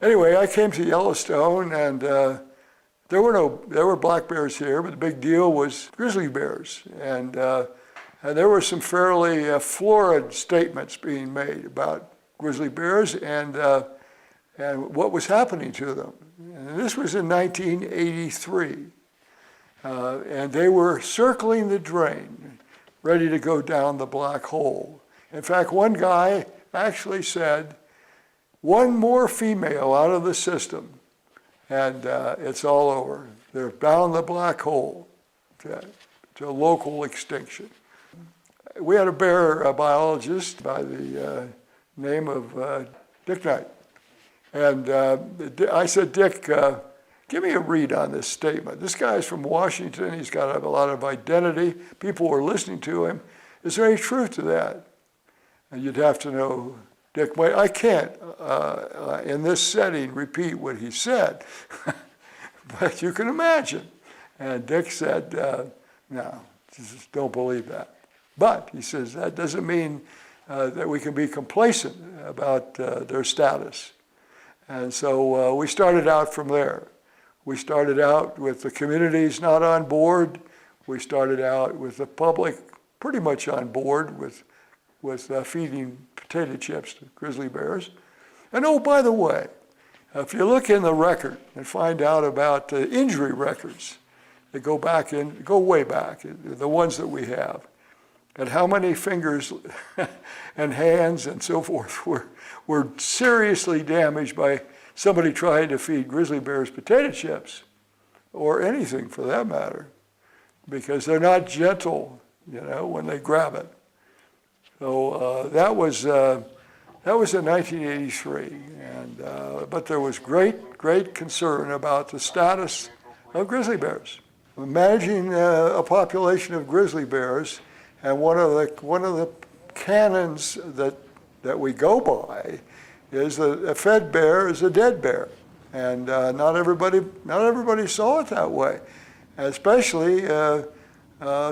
Anyway, I came to Yellowstone, and there were black bears here, but the big deal was grizzly bears, and there were some fairly florid statements being made about grizzly bears and what was happening to them. And this was in 1983, and they were circling the drain, ready to go down the black hole. In fact, one guy actually said, one more female out of the system, and it's all over. They're down the black hole to local extinction. We had a bear biologist by the name of Dick Knight. And I said, Dick, give me a read on this statement. This guy's from Washington. He's got a lot of identity. People were listening to him. Is there any truth to that? And you'd have to know, Dick, I can't, in this setting, repeat what he said. But you can imagine. And Dick said, no, just don't believe that. But, he says, that doesn't mean that we can be complacent about their status. And so we started out from there. We started out with the communities not on board. We started out with the public pretty much on board with feeding potato chips to grizzly bears. And oh, by the way, if you look in the record and find out about injury records that go way back, the ones that we have, and how many fingers and hands and so forth were seriously damaged by somebody trying to feed grizzly bears potato chips, or anything for that matter, because they're not gentle, when they grab it. So that was in 1983, but there was great concern about the status of grizzly bears. Managing a population of grizzly bears, and one of the canons that we go by is that a fed bear is a dead bear, and not everybody saw it that way, especially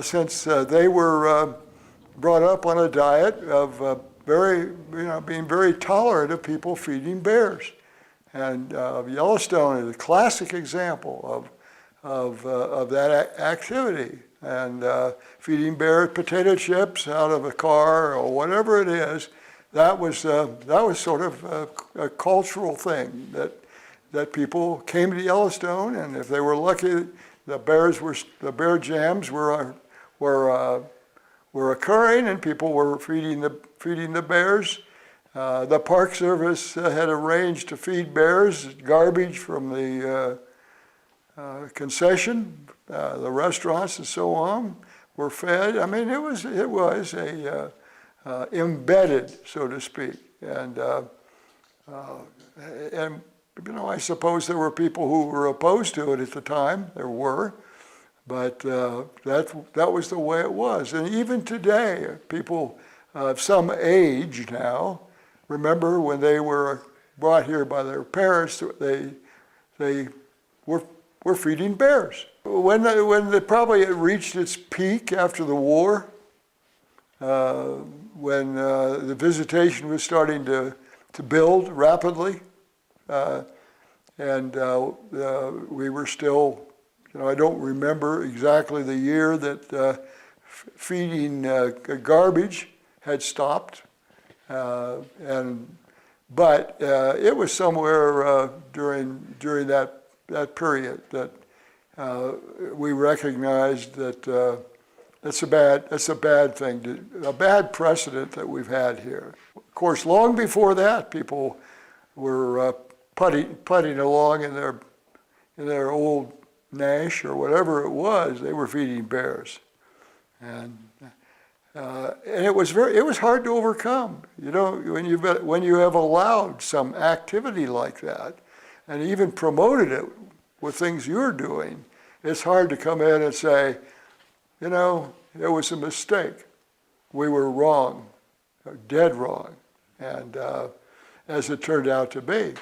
since they were brought up on a diet of being very tolerant of people feeding bears. And Yellowstone is a classic example of that activity. And feeding bears potato chips out of a car or whatever it is, that was sort of a cultural thing that people came to Yellowstone, and if they were lucky, the bear jams were occurring, and people were feeding the bears. The Park Service had arranged to feed bears garbage from the concession. The restaurants and so on were fed. I mean, it was a embedded, so to speak, and I suppose there were people who were opposed to it at the time. There were, but that was the way it was. And even today, people of some age now remember when they were brought here by their parents. They were feeding bears. When they probably reached its peak after the war, when the visitation was starting to build rapidly, and we were still, I don't remember exactly the year that feeding garbage had stopped, but it was somewhere during that period that we recognized that that's a bad thing, a bad precedent that we've had here. Of course, long before that, people were putting along in their old Nash or whatever it was. They were feeding bears, and it was hard to overcome. When you have allowed some activity like that, and even promoted it with things you're doing, it's hard to come in and say, it was a mistake. We were wrong, dead wrong, and as it turned out to be.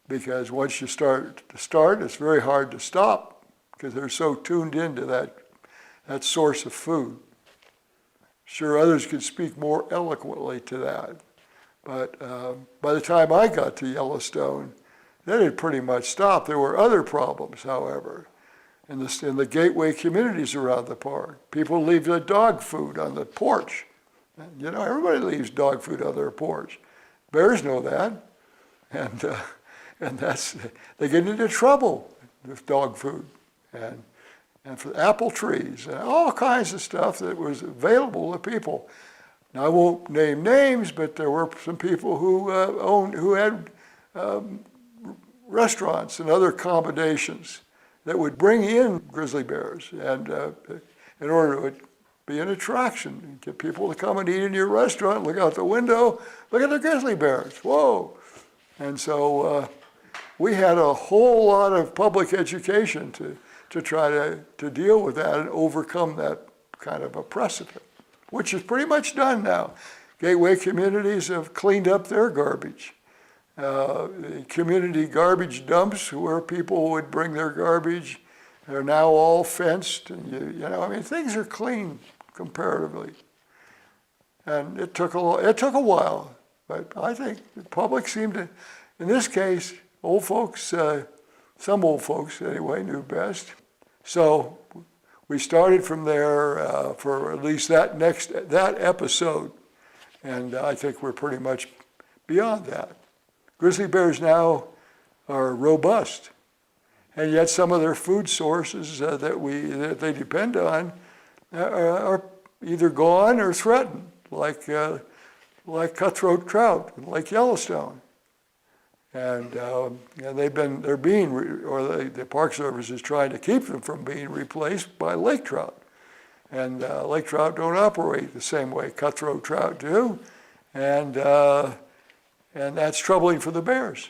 Because once you start, it's very hard to stop because they're so tuned into that source of food. Sure, others could speak more eloquently to that. But by the time I got to Yellowstone, that had pretty much stopped. There were other problems, however, in the gateway communities around the park. People leave their dog food on the porch. You know, everybody leaves dog food on their porch. Bears know that, and they get into trouble with dog food, and for apple trees, and all kinds of stuff that was available to people. Now, I won't name names, but there were some people who had restaurants and other accommodations that would bring in grizzly bears, and in order to be an attraction, and get people to come and eat in your restaurant, look out the window, look at the grizzly bears, whoa. And so we had a whole lot of public education to try to deal with that and overcome that kind of a precedent, which is pretty much done now. Gateway communities have cleaned up their garbage. The community garbage dumps where people would bring their garbage are now all fenced. And you know, I mean, things are clean comparatively. And it took a while, but I think the public seemed to, in this case, old folks, some old folks anyway, knew best. So we started from there for at least that episode, and I think we're pretty much beyond that. Grizzly bears now are robust, and yet some of their food sources that they depend on are either gone or threatened, like cutthroat trout, like Yellowstone. And the Park Service is trying to keep them from being replaced by lake trout. And lake trout don't operate the same way cutthroat trout do, and that's troubling for the bears.